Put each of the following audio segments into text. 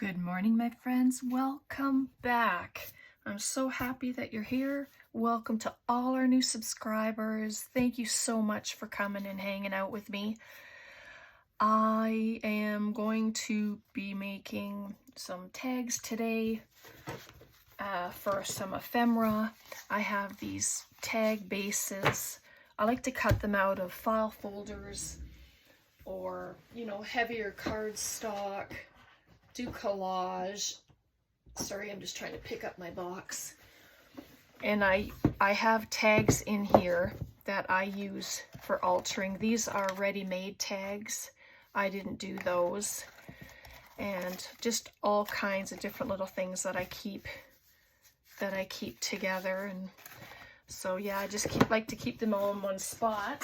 Good morning, my friends. Welcome back. I'm so happy that you're here. Welcome to all our new subscribers. Thank you so much for coming and hanging out with me. I am going to be making some tags today for some ephemera. I have these tag bases. I like to cut them out of file folders or, heavier cardstock. Do collage. Sorry, I'm just trying to pick up my box. And I have tags in here that I use for altering. These are ready-made tags. I didn't do those. And just all kinds of different little things that I keep together. And so yeah, I just like to keep them all in one spot.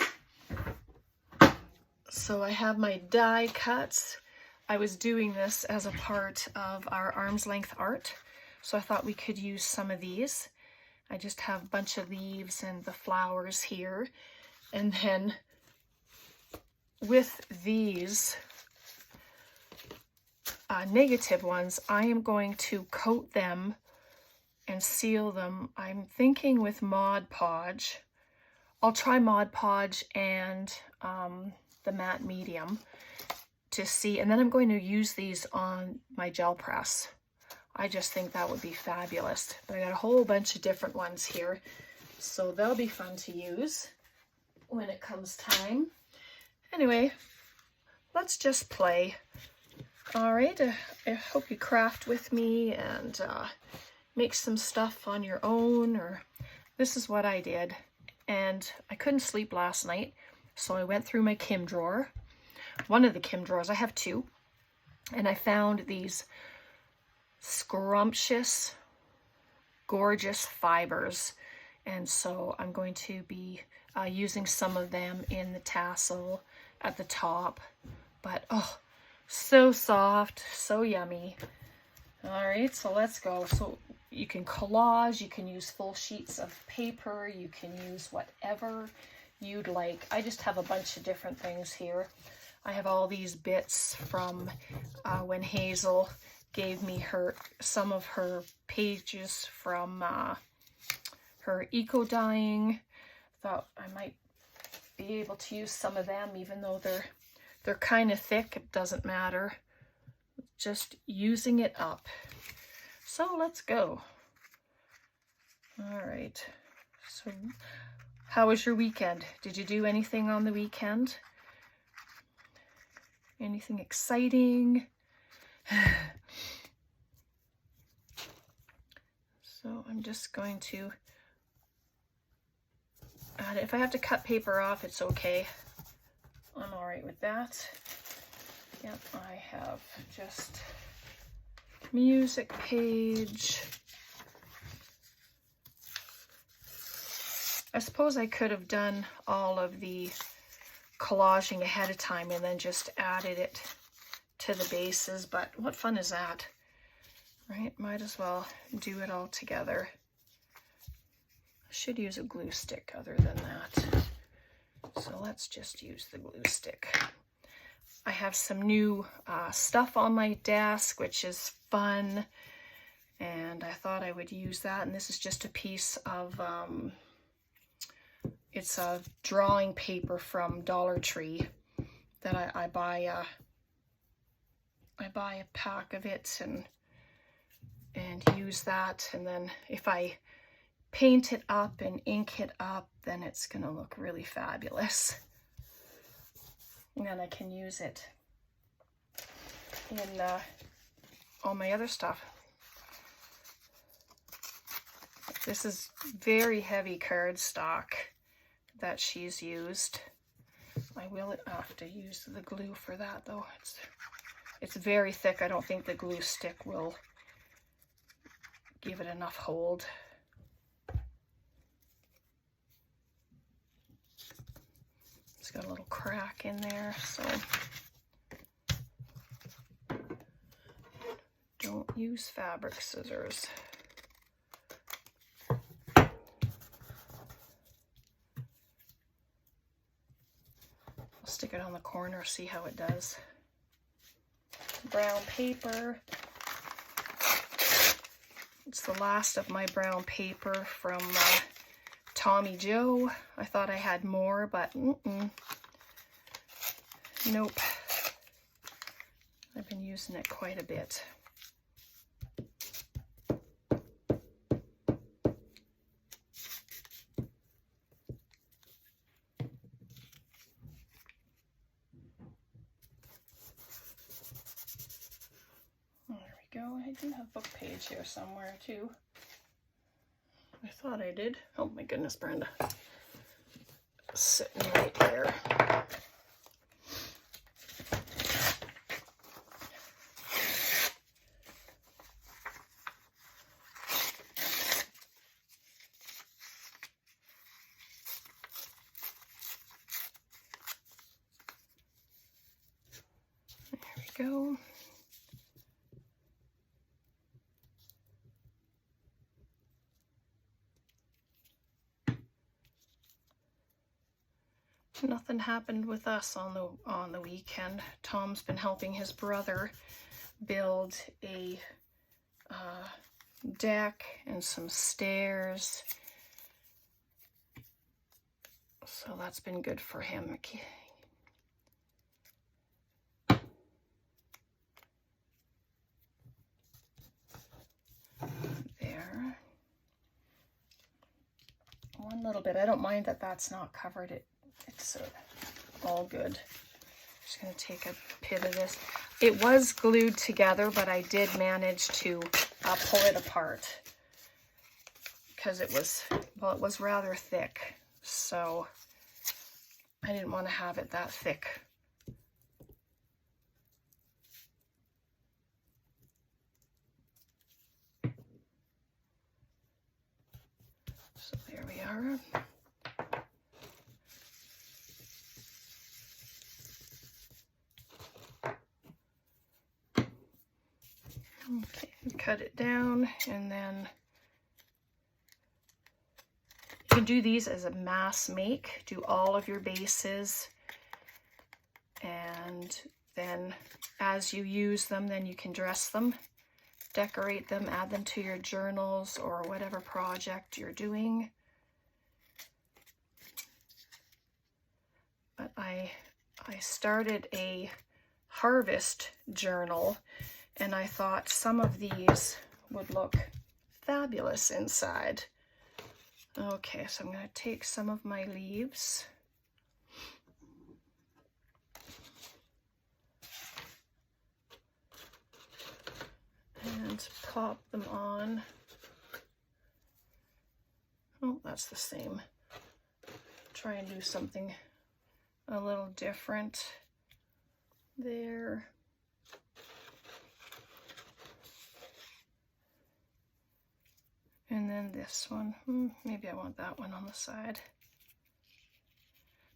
So I have my die cuts. I was doing this as a part of our arm's length art, so I thought we could use some of these. I just have a bunch of leaves and the flowers here. And then with these negative ones, I am going to coat them and seal them. I'm thinking with Mod Podge. I'll try Mod Podge and the matte medium to see, and then I'm going to use these on my gel press. I just think that would be fabulous. But I got a whole bunch of different ones here, so they'll be fun to use when it comes time. Anyway, let's just play. All right, I hope you craft with me and make some stuff on your own, or this is what I did. And I couldn't sleep last night, so I went through my Kim drawer. One of the Kim drawers, I have two, and I found these scrumptious, gorgeous fibers, and so I'm going to be using some of them in the tassel at the top. But oh, so soft, so yummy. All right, so let's go. So you can collage, you can use full sheets of paper, you can use whatever you'd like. I just have a bunch of different things here. I have all these bits from when Hazel gave me some of her pages from her eco dyeing. Thought I might be able to use some of them, even though they're kind of thick. It doesn't matter. Just using it up. So let's go. All right. So how was your weekend? Did you do anything on the weekend? Anything exciting? So I'm just going to add it. If I have to cut paper off, it's okay. I'm all right with that. Yep, I have just music page. I suppose I could have done all of the collaging ahead of time and then just added it to the bases, but what fun is that, right? Might as well do it all together. I should use a glue stick other than that, so let's just use the glue stick. I have some new stuff on my desk, which is fun, and I thought I would use that. And this is just a piece of it's a drawing paper from Dollar Tree that I buy a pack of it and use that, and then if I paint it up and ink it up, then it's gonna look really fabulous. And then I can use it in all my other stuff. This is very heavy cardstock that she's used. I will have to use the glue for that though. It's very thick. I don't think the glue stick will give it enough hold. It's got a little crack in there, so don't use fabric scissors. Stick it on the corner, see how it does. Brown paper. It's the last of my brown paper from Tommy Joe. I thought I had more, but nope. I've been using it quite a bit. Go. I do have a book page here somewhere too. I thought I did. Oh my goodness, Brenda. Sitting right there. There we go. Nothing happened with us on the weekend. Tom's been helping his brother build a deck and some stairs. So that's been good for him. There. One little bit. I don't mind that that's not covered. It's all good. Just going to take a bit of this. It was glued together, but I did manage to pull it apart because it was rather thick. So I didn't want to have it that thick. So there we are. Okay, cut it down, and then you can do these as a mass make. Do all of your bases, and then as you use them, then you can dress them, decorate them, add them to your journals or whatever project you're doing. But I started a harvest journal, and I thought some of these would look fabulous inside. Okay, so I'm going to take some of my leaves. And pop them on. Oh, that's the same. Try and do something a little different there. And then this one, maybe I want that one on the side.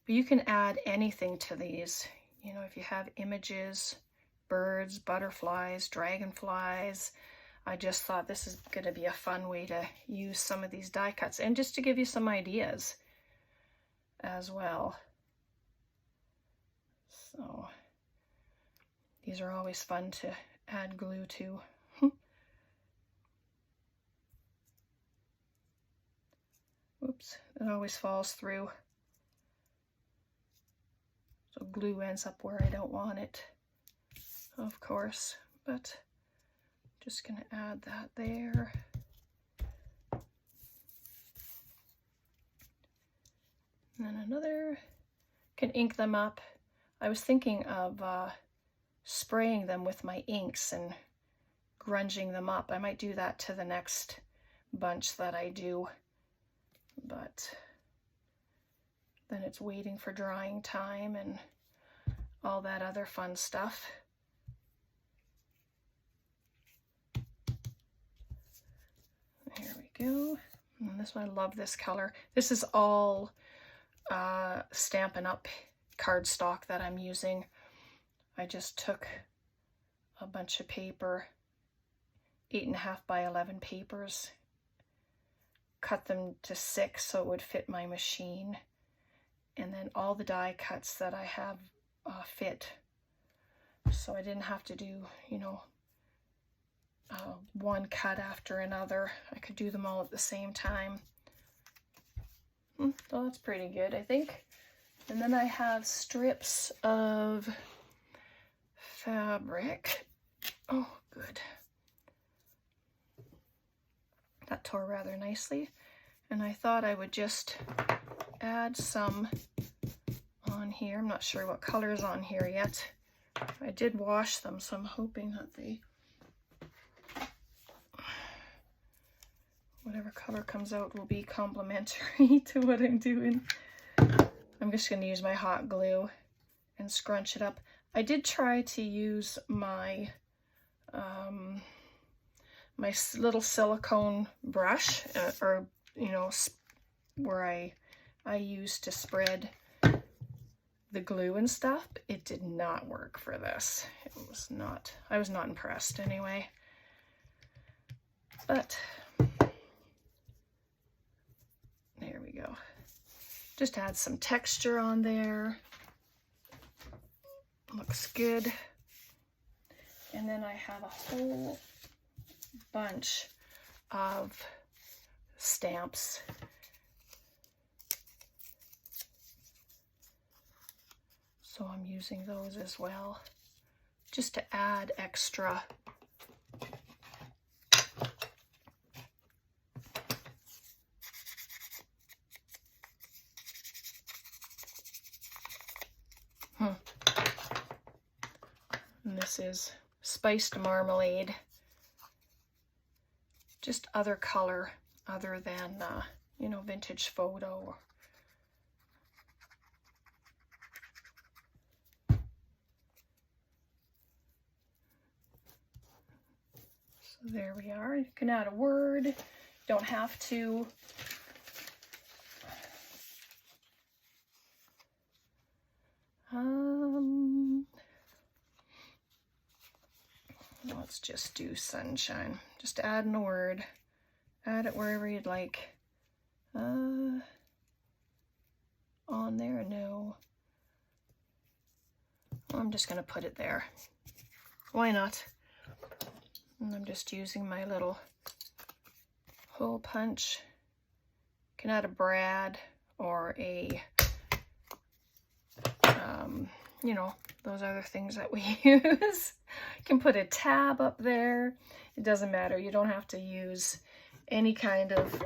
But you can add anything to these. You know, if you have images, birds, butterflies, dragonflies. I just thought this is going to be a fun way to use some of these die cuts, and just to give you some ideas as well. So these are always fun to add glue to. Oops, it always falls through. So glue ends up where I don't want it, of course, but just gonna add that there. And then another, can ink them up. I was thinking of spraying them with my inks and grunging them up. I might do that to the next bunch that I do, but then it's waiting for drying time and all that other fun stuff. Here we go. And this one, I love this color. This is all Stampin' Up! Cardstock that I'm using. I just took a bunch of paper, 8.5 by 11 papers, cut them to 6 so it would fit my machine, and then all the die cuts that I have fit, so I didn't have to do, you know, one cut after another. I could do them all at the same time. Well, that's pretty good, I think. And then I have strips of fabric. Oh, good. That tore rather nicely. And I thought I would just add some on here. I'm not sure what color is on here yet. I did wash them, so I'm hoping that they, whatever color comes out will be complementary to what I'm doing. I'm just going to use my hot glue and scrunch it up. I did try to use my my little silicone brush, or you know, where I used to spread the glue and stuff. It did not work for this. It was not, I was not impressed anyway. But there we go. Just add some texture on there. Looks good. And then I have a whole bunch of stamps. So I'm using those as well, just to add extra. And this is spiced marmalade. Just other color other than, you know, vintage photo. So there we are. You can add a word. Don't have to. Let's just do sunshine. Just add in a word. Add it wherever you'd like. On there, no. I'm just gonna put it there. Why not? And I'm just using my little hole punch. You can add a brad or a, you know, those other things that we use. You can put a tab up there. It doesn't matter. You don't have to use any kind of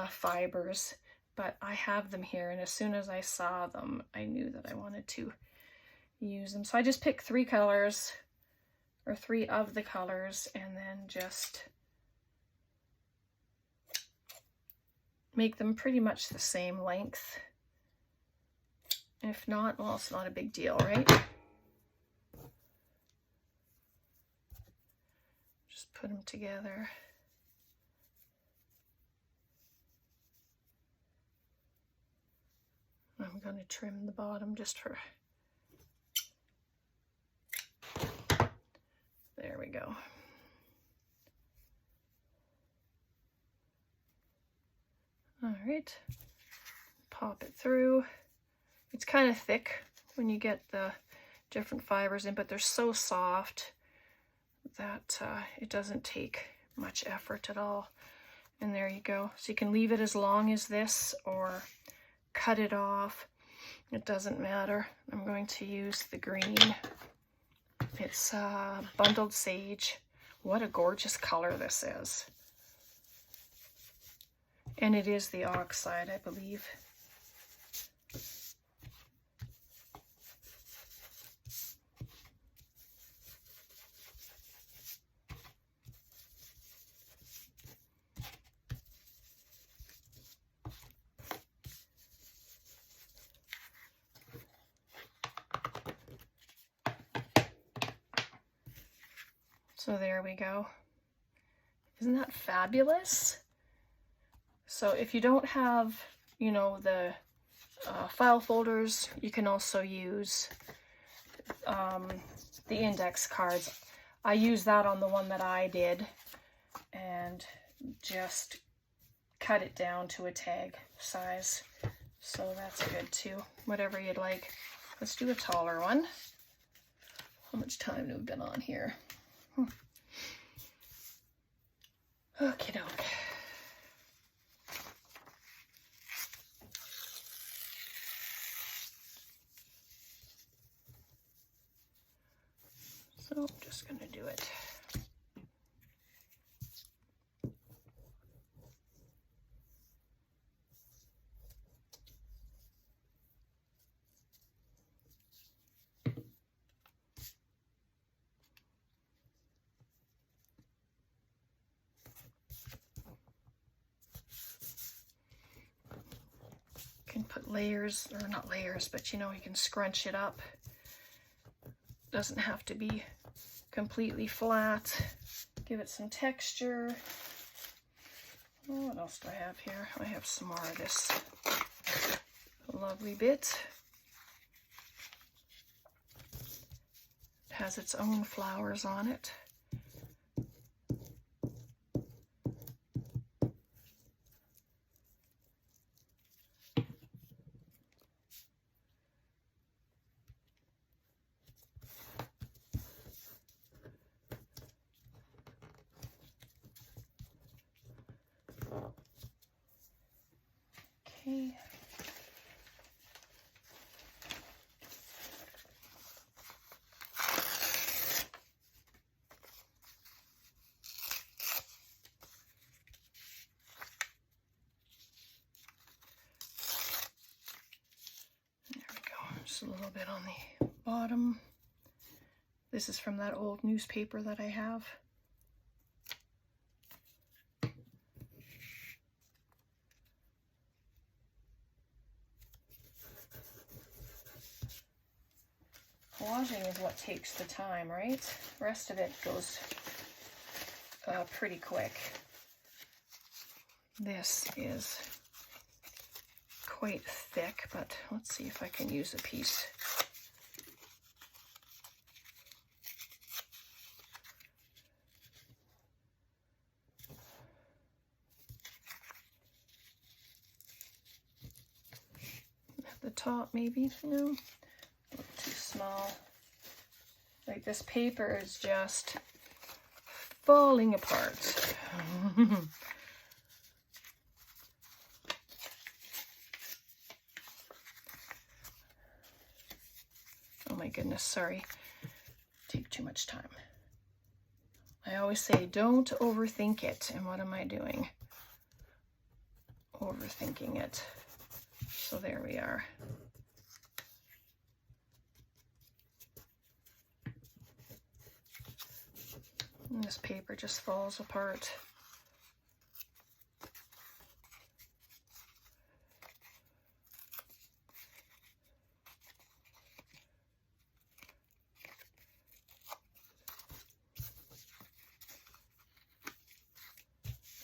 fibers, but I have them here, and as soon as I saw them, I knew that I wanted to use them. So I just picked 3 colors, or 3 of the colors, and then just make them pretty much the same length. If not, well, it's not a big deal, right? Just put them together. I'm going to trim the bottom just for... There we go. All right, pop it through. It's kind of thick when you get the different fibers in, but they're so soft that it doesn't take much effort at all. And there you go. So you can leave it as long as this or cut it off. It doesn't matter. I'm going to use the green. It's bundled sage. What a gorgeous color this is. And it is the oxide, I believe. So there we go. Isn't that fabulous? So if you don't have, you know, the file folders, you can also use the index cards. I use that on the one that I did and just cut it down to a tag size. So that's good too, whatever you'd like. Let's do a taller one. How much time have we been on here? Okie doke. So I'm just going to do it. Can put layers, or not layers, but you know, you can scrunch it up. Doesn't have to be completely flat. Give it some texture. Oh, what else do I have here? I have some more of this lovely bit. It has its own flowers on it. Okay. There we go. Just a little bit on the bottom. This is from that old newspaper that I have. Collaging is what takes the time, right? The rest of it goes pretty quick. This is quite thick, but let's see if I can use a piece. At the top, maybe, no. Too small. Like, this paper is just falling apart. Oh my goodness, sorry. Take too much time. I always say don't overthink it, and what am I doing? Overthinking it. So there we are. And this paper just falls apart.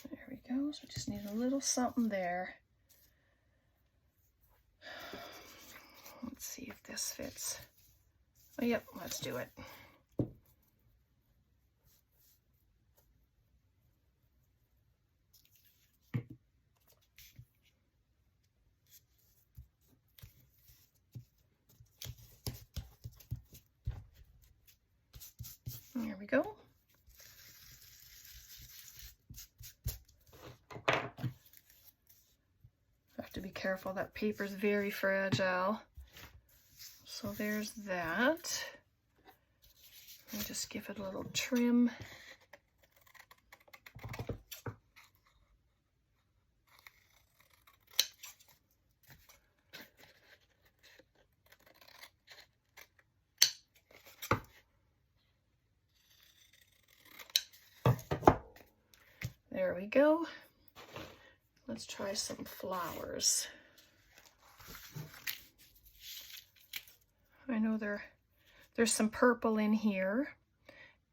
There we go. So just need a little something there. Let's see if this fits. Oh, yep, let's do it. There we go. Have to be careful, that paper's very fragile. So there's that. Let me just give it a little trim. There we go. Let's try some flowers. I know there's some purple in here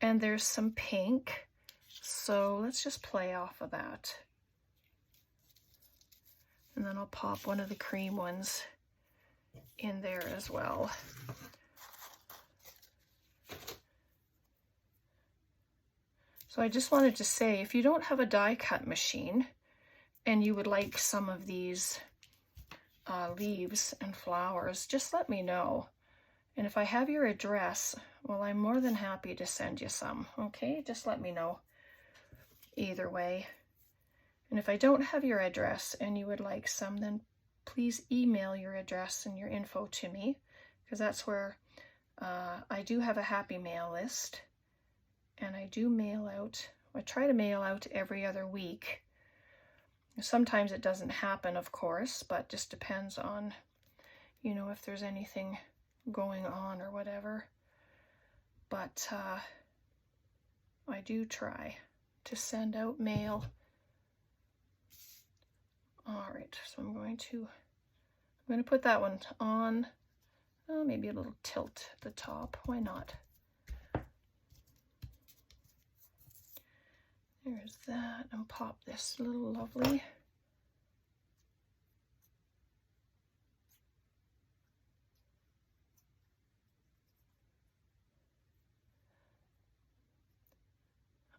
and there's some pink. So let's just play off of that. And then I'll pop one of the cream ones in there as well. So I just wanted to say, if you don't have a die cut machine and you would like some of these leaves and flowers, just let me know. And if I have your address, well, I'm more than happy to send you some, okay? Just let me know. Either way. And if I don't have your address and you would like some, then please email your address and your info to me, because that's where I do have a happy mail list, and I do mail out, I try to mail out every other week. Sometimes it doesn't happen, of course, but just depends on, you know, if there's anything going on or whatever. But I do try to send out mail. All right, so I'm going to put that one on. Oh, maybe a little tilt at the top. Why not? There's that, and pop this little lovely.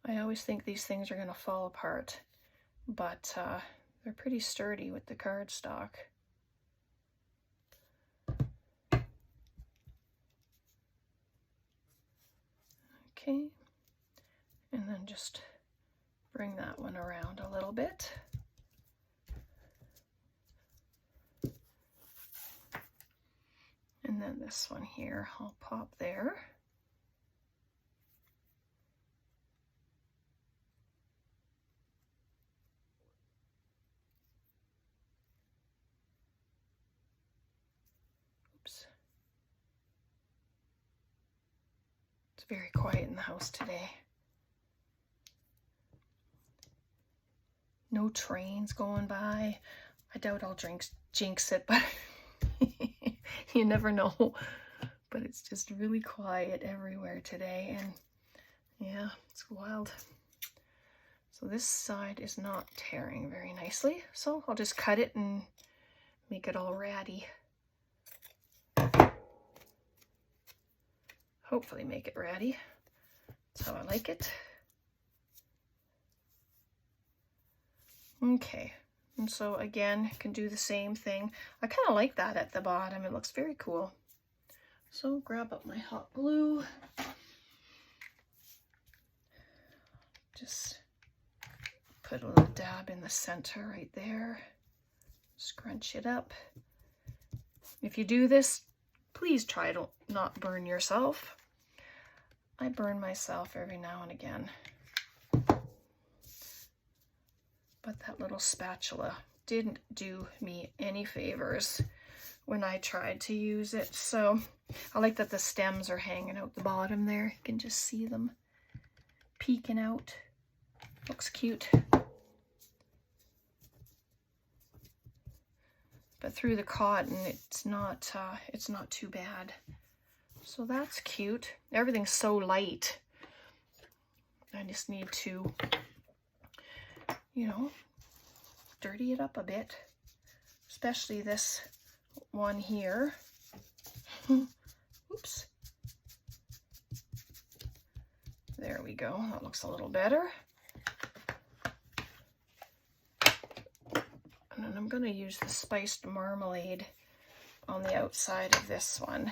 I always think these things are going to fall apart, but they're pretty sturdy with the cardstock. Okay, and then just bring that one around a little bit. And then this one here, I'll pop there. Oops. It's very quiet in the house today. No trains going by. I doubt I'll jinx it, but you never know. But it's just really quiet everywhere today, and yeah, it's wild. So this side is not tearing very nicely, so I'll just cut it and make it all ratty. Hopefully make it ratty. That's how I like it. Okay, and so again, I can do the same thing. I kind of like that at the bottom. It looks very cool. So grab up my hot glue. Just put a little dab in the center right there. Scrunch it up. If you do this, please try to not burn yourself. I burn myself every now and again. But that little spatula didn't do me any favors when I tried to use it. So I like that the stems are hanging out the bottom there. You can just see them peeking out. Looks cute. But through the cotton, it's not too bad. So that's cute. Everything's so light. I just need to, you know, dirty it up a bit, especially this one here. Oops. There we go. That looks a little better. And then I'm going to use the spiced marmalade on the outside of this one.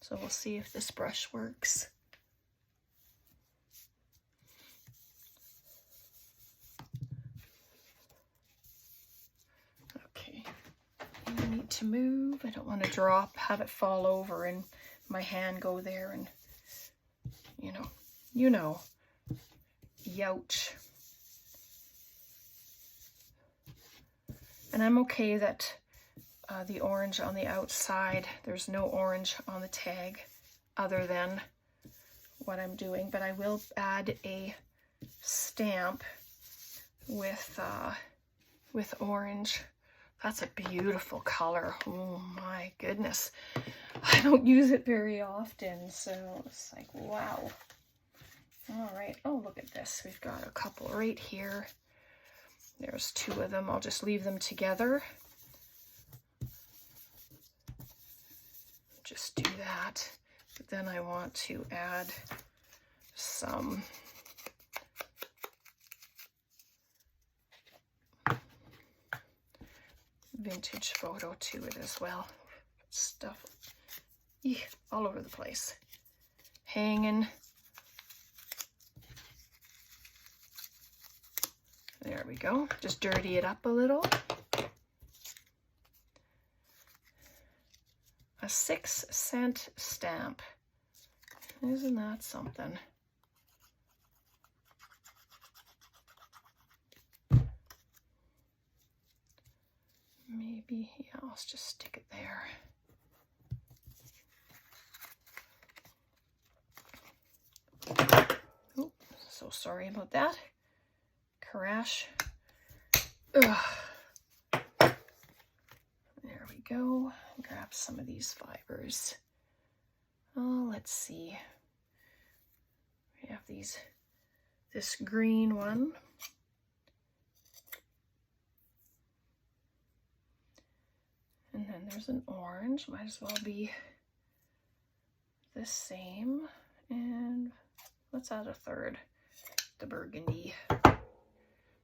So we'll see if this brush works. Okay, I need to move. I don't want to have it fall over and my hand go there and, you know, youch. And I'm okay that the orange on the outside, there's no orange on the tag other than what I'm doing, but I will add a stamp with orange. That's a beautiful color. Oh my goodness. I don't use it very often, so it's like, wow. All right. Oh, look at this. We've got a couple right here. There's two of them. I'll just leave them together. Just do that. But then I want to add some vintage photo to it as well. Stuff all over the place. Hanging. There we go. Just dirty it up a little. A 6-cent stamp. Isn't that something? Maybe, yeah, I'll just stick it there. Oh, so sorry about that. Crash. Ugh. There we go. Grab some of these fibers. Oh, let's see. We have this green one. And then there's an orange. Might as well be the same. And let's add a third, the burgundy.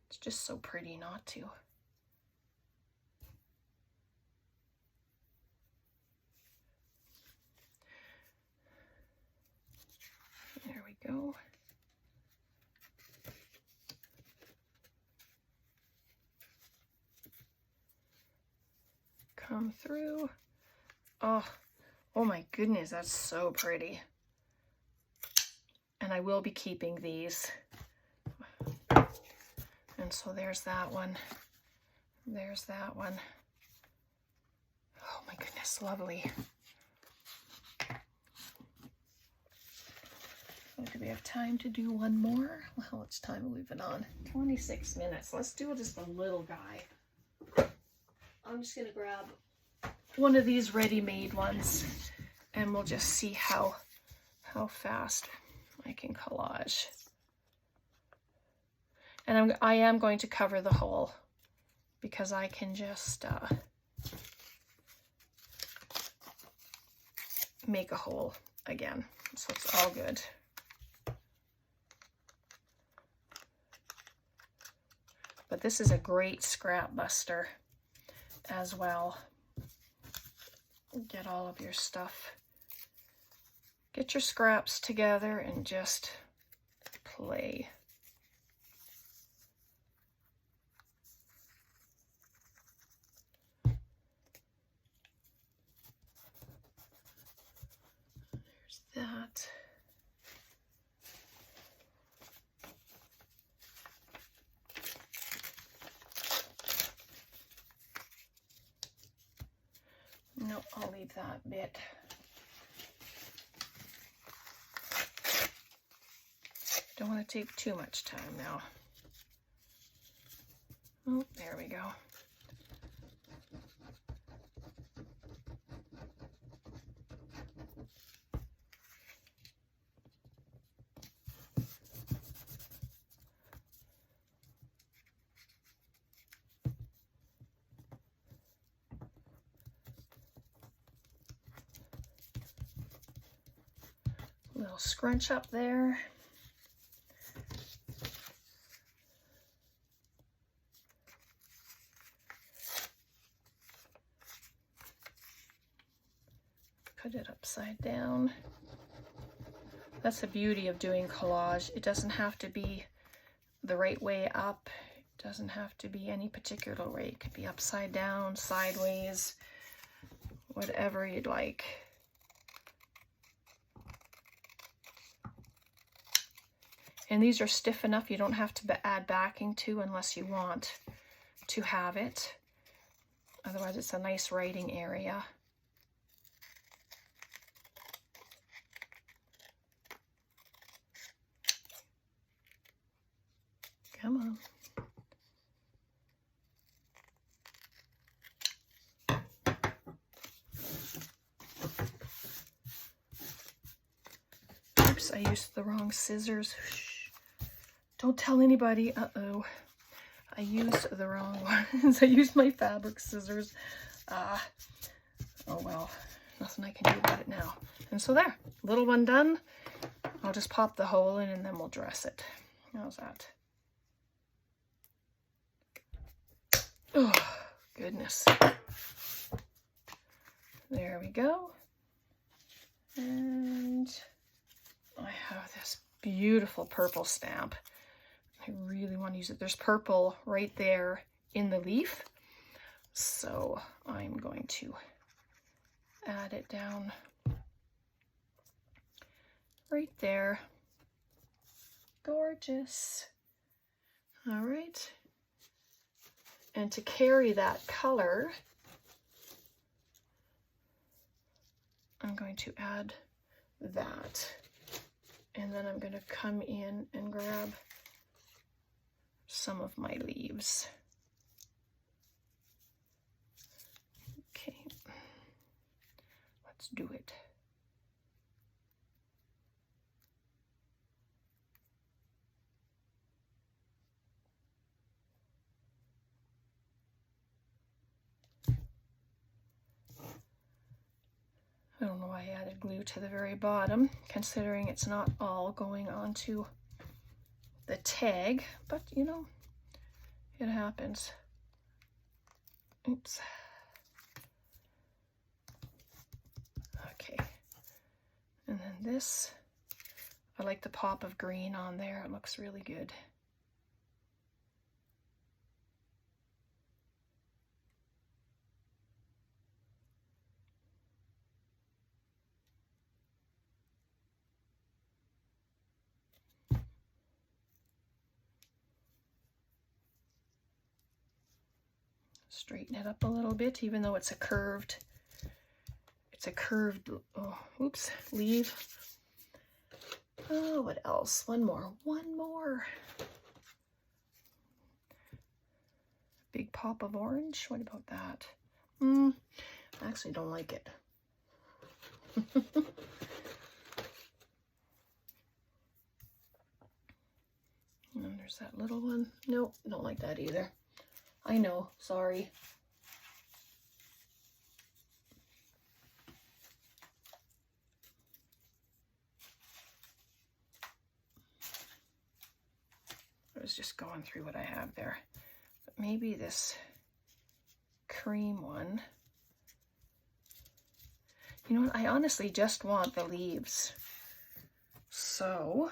It's just so pretty not to. There we go. Come through. Oh my goodness, that's so pretty. And I will be keeping these. And so there's that one. There's that one. Oh my goodness, lovely. Do we have time to do one more? How much time have we been on? 26 minutes. Let's do just a little guy. I'm just gonna grab one of these ready-made ones and we'll just see how fast I can collage. And I am going to cover the hole because I can just make a hole again. So it's all good. But this is a great scrap buster as well. Get all of your stuff. Get your scraps together and just play. There's that. No, I'll leave that bit. Don't want to take too much time now. Oh, there we go. Little scrunch up there. Put it upside down. That's the beauty of doing collage. It doesn't have to be the right way up. It doesn't have to be any particular way. It could be upside down, sideways, whatever you'd like. And these are stiff enough you don't have to add backing to unless you want to have it. Otherwise it's a nice writing area. Come on. Oops, I used the wrong scissors. Don't tell anybody. Uh-oh. I used the wrong ones. I used my fabric scissors. Oh well, nothing I can do about it now. And so there, little one done. I'll just pop the hole in and then we'll dress it. How's that? Oh, goodness. There we go. And I have this beautiful purple stamp. I really want to use it. There's purple right there in the leaf, so I'm going to add it down right there. Gorgeous. All right. And to carry that color, I'm going to add that. And then I'm going to come in and grab some of my leaves. Okay, let's do it. I don't know why I added glue to the very bottom, considering it's not all going onto the tag, but you know, it happens. Oops. Okay. And then this, I like the pop of green on there. It looks really good. Straighten it up a little bit, even though it's a curved, oh, oops, leaf. Oh, what else? One more. Big pop of orange. What about that? I actually don't like it. And then there's that little one. Nope, don't like that either. I know, sorry. I was just going through what I have there. But maybe this cream one. You know what? I honestly just want the leaves. So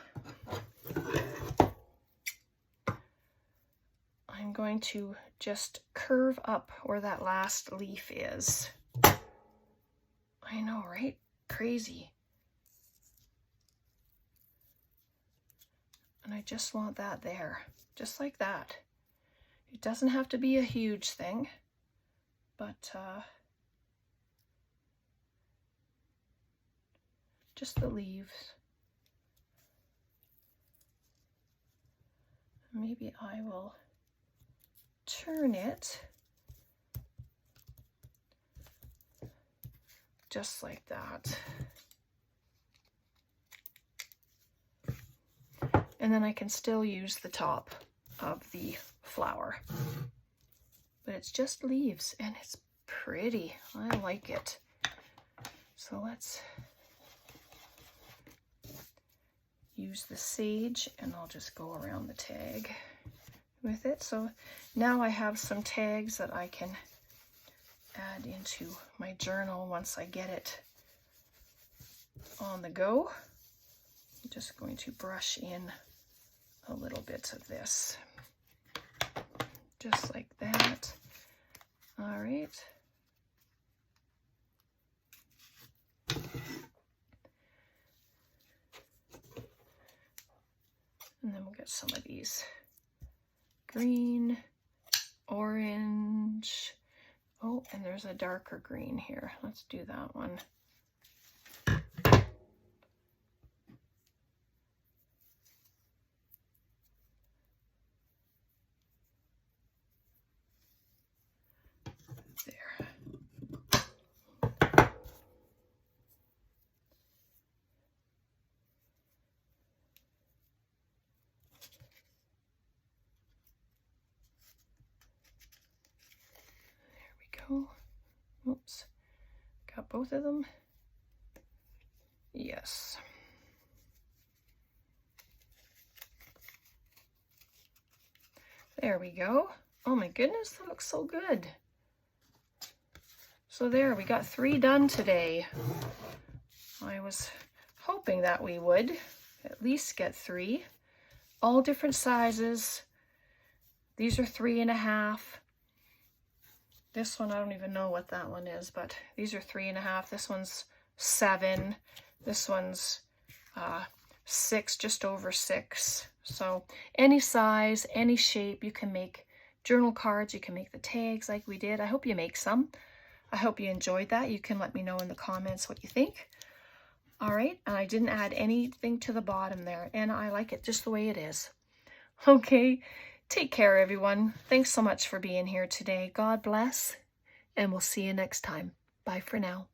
I'm going to just curve up where that last leaf is. I know, right? Crazy. And I just want that there, just like that. It doesn't have to be a huge thing, but just the leaves. Maybe I will turn it just like that. And then I can still use the top of the flower. But it's just leaves and it's pretty. I like it. So let's use the sage and I'll just go around the tag with it. So now I have some tags that I can add into my journal once I get it on the go. I'm just going to brush in a little bit of this, just like that. All right. And then we'll get some of these green, orange. Oh, and there's a darker green here. Let's do that one. There. Go. Oops, got both of them. Yes. There we go. Oh my goodness, that looks so good. So there, we got 3 done today. I was hoping that we would at least get 3, all different sizes. These are 3.5. This one, I don't even know what that one is, but these are 3.5. This one's 7. This one's 6, just over 6. So any size, any shape, you can make journal cards. You can make the tags like we did. I hope you make some. I hope you enjoyed that. You can let me know in the comments what you think. All right, and I didn't add anything to the bottom there, and I like it just the way it is. Okay, take care, everyone. Thanks so much for being here today. God bless, and we'll see you next time. Bye for now.